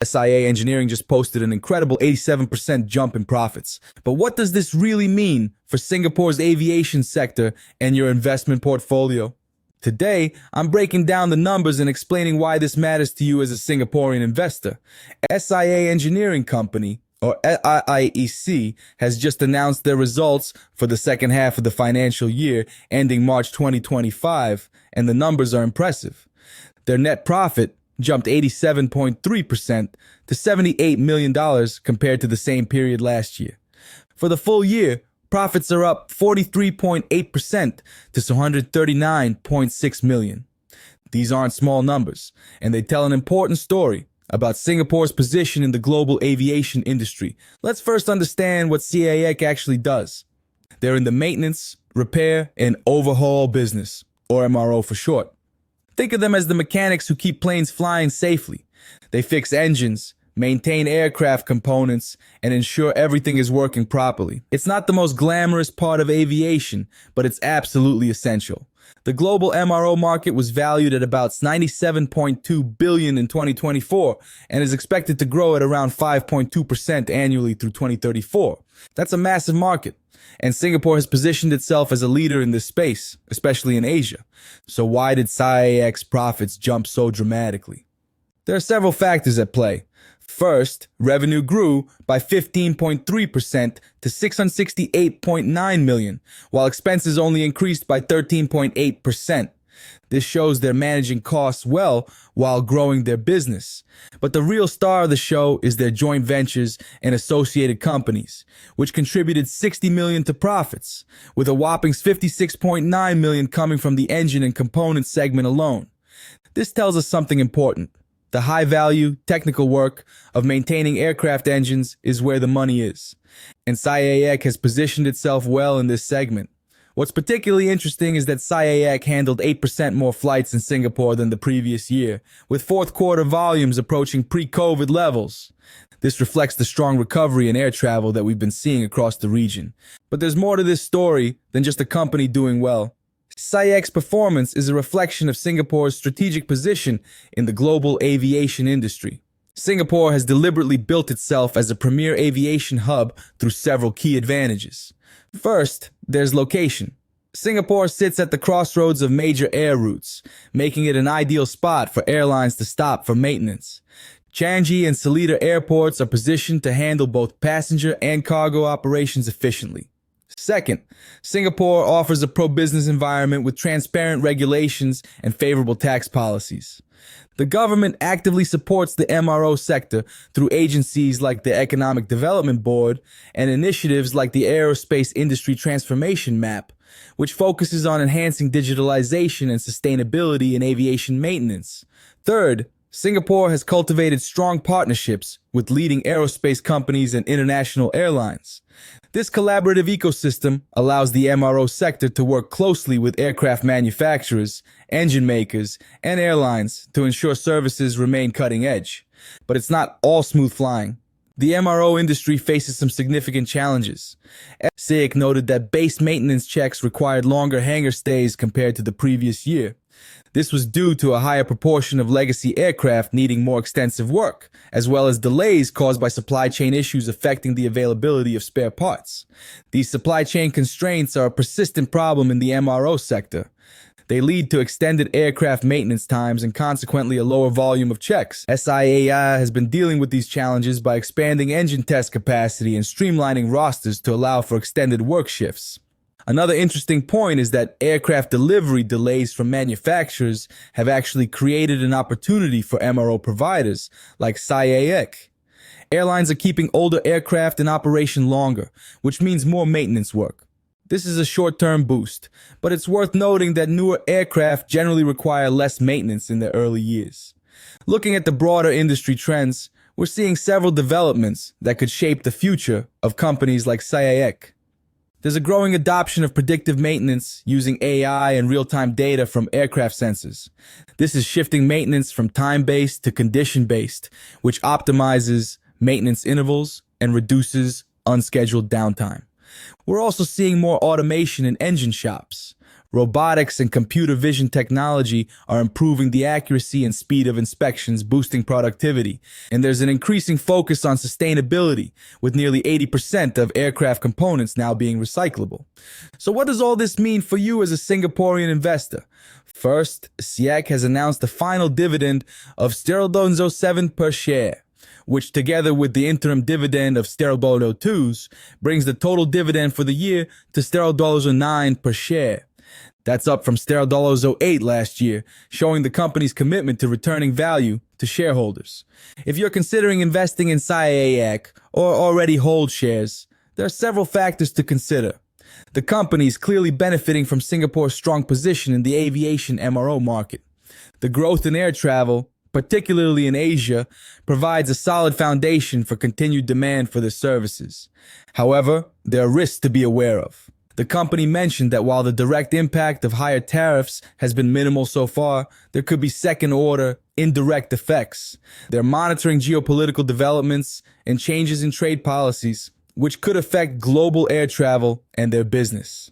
SIA Engineering just posted an incredible 87% jump in profits. But what does this really mean for Singapore's aviation sector and your investment portfolio? Today, I'm breaking down the numbers and explaining why this matters to you as a Singaporean investor. SIA Engineering Company, or SIEC, has just announced their results for the second half of the financial year ending March 2025, and the numbers are impressive. Their net profit jumped 87.3% to $78 million compared to the same period last year. For the full year, profits are up 43.8% to $139.6 million. These aren't small numbers, and they tell an important story about Singapore's position in the global aviation industry. Let's first understand what SIAEC actually does. They're in the maintenance, repair, and overhaul business, or MRO for short. Think of them as the mechanics who keep planes flying safely. They fix engines, maintain aircraft components, and ensure everything is working properly. It's not the most glamorous part of aviation, but it's absolutely essential. The global MRO market was valued at about $97.2 billion in 2024 and is expected to grow at around 5.2% annually through 2034. That's a massive market, and Singapore has positioned itself as a leader in this space, especially in Asia. So why did SIAEC's profits jump so dramatically? There are several factors at play. First, revenue grew by 15.3% to $668.9 million, while expenses only increased by 13.8%. This shows they're managing costs well while growing their business. But the real star of the show is their joint ventures and associated companies, which contributed $60 million to profits, with a whopping $56.9 million coming from the engine and component segment alone. This tells us something important. The high-value, technical work of maintaining aircraft engines is where the money is, and SIAEC has positioned itself well in this segment. What's particularly interesting is that SIAEC handled 8% more flights in Singapore than the previous year, with fourth quarter volumes approaching pre-COVID levels. This reflects the strong recovery in air travel that we've been seeing across the region. But there's more to this story than just a company doing well. SIAEC's performance is a reflection of Singapore's strategic position in the global aviation industry. Singapore has deliberately built itself as a premier aviation hub through several key advantages. First, there's location. Singapore sits at the crossroads of major air routes, making it an ideal spot for airlines to stop for maintenance. Changi and Seletar airports are positioned to handle both passenger and cargo operations efficiently. Second, Singapore offers a pro-business environment with transparent regulations and favorable tax policies. The government actively supports the MRO sector through agencies like the Economic Development Board and initiatives like the Aerospace Industry Transformation Map, which focuses on enhancing digitalization and sustainability in aviation maintenance. Third, Singapore has cultivated strong partnerships with leading aerospace companies and international airlines. This collaborative ecosystem allows the MRO sector to work closely with aircraft manufacturers, engine makers, and airlines to ensure services remain cutting edge. But it's not all smooth flying. The MRO industry faces some significant challenges. SIEC noted that base maintenance checks required longer hangar stays compared to the previous year. This was due to a higher proportion of legacy aircraft needing more extensive work, as well as delays caused by supply chain issues affecting the availability of spare parts. These supply chain constraints are a persistent problem in the MRO sector. They lead to extended aircraft maintenance times and consequently a lower volume of checks. SIAEC has been dealing with these challenges by expanding engine test capacity and streamlining rosters to allow for extended work shifts. Another interesting point is that aircraft delivery delays from manufacturers have actually created an opportunity for MRO providers like SIAEC. Airlines are keeping older aircraft in operation longer, which means more maintenance work. This is a short-term boost, but it's worth noting that newer aircraft generally require less maintenance in their early years. Looking at the broader industry trends, we're seeing several developments that could shape the future of companies like SIAEC. There's a growing adoption of predictive maintenance using AI and real-time data from aircraft sensors. This is shifting maintenance from time-based to condition-based, which optimizes maintenance intervals and reduces unscheduled downtime. We're also seeing more automation in engine shops. Robotics and computer vision technology are improving the accuracy and speed of inspections, boosting productivity. And there's an increasing focus on sustainability, with nearly 80% of aircraft components now being recyclable. So what does all this mean for you as a Singaporean investor? First, SIAEC has announced the final dividend of 7 per share, which together with the interim dividend of 2s brings the total dividend for the year to 9 per share. That's up from 8 last year, showing the company's commitment to returning value to shareholders. If you're considering investing in SIAEC or already hold shares, there are several factors to consider. The company is clearly benefiting from Singapore's strong position in the aviation MRO market. The growth in air travel, particularly in Asia, provides a solid foundation for continued demand for their services. However, there are risks to be aware of. The company mentioned that while the direct impact of higher tariffs has been minimal so far, there could be second-order, indirect effects. They're monitoring geopolitical developments and changes in trade policies, which could affect global air travel and their business.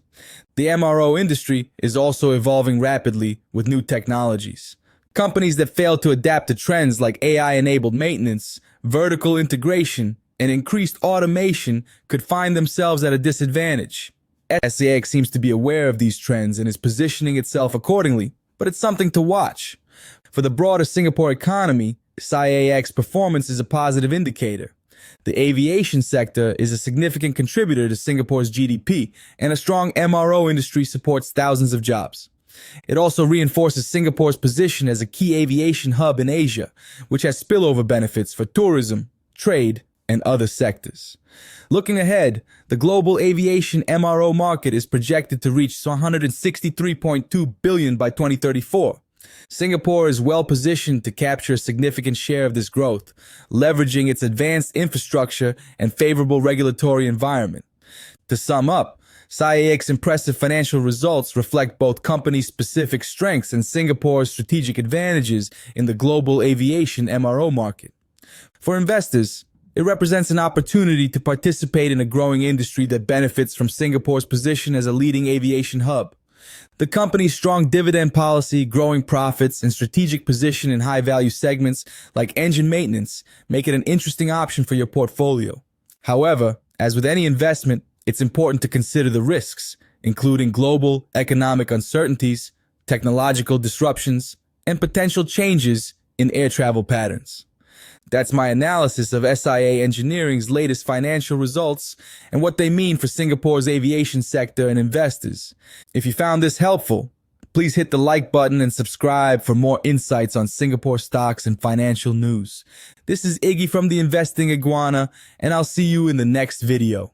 The MRO industry is also evolving rapidly with new technologies. Companies that fail to adapt to trends like AI-enabled maintenance, vertical integration, and increased automation could find themselves at a disadvantage. SIAEC seems to be aware of these trends and is positioning itself accordingly, but it's something to watch. For the broader Singapore economy, SIAEC's performance is a positive indicator. The aviation sector is a significant contributor to Singapore's GDP, and a strong MRO industry supports thousands of jobs. It also reinforces Singapore's position as a key aviation hub in Asia, which has spillover benefits for tourism, trade, and other sectors. Looking ahead, the global aviation MRO market is projected to reach 163.2 billion by 2034. Singapore is well positioned to capture a significant share of this growth, leveraging its advanced infrastructure and favorable regulatory environment. To sum up, SIAEC's impressive financial results reflect both company-specific strengths and Singapore's strategic advantages in the global aviation MRO market. For investors, it represents an opportunity to participate in a growing industry that benefits from Singapore's position as a leading aviation hub. The company's strong dividend policy, growing profits, and strategic position in high-value segments like engine maintenance make it an interesting option for your portfolio. However, as with any investment, it's important to consider the risks, including global economic uncertainties, technological disruptions, and potential changes in air travel patterns. That's my analysis of SIA Engineering's latest financial results and what they mean for Singapore's aviation sector and investors. If you found this helpful, please hit the like button and subscribe for more insights on Singapore stocks and financial news. This is Iggy from the Investing Iguana, and I'll see you in the next video.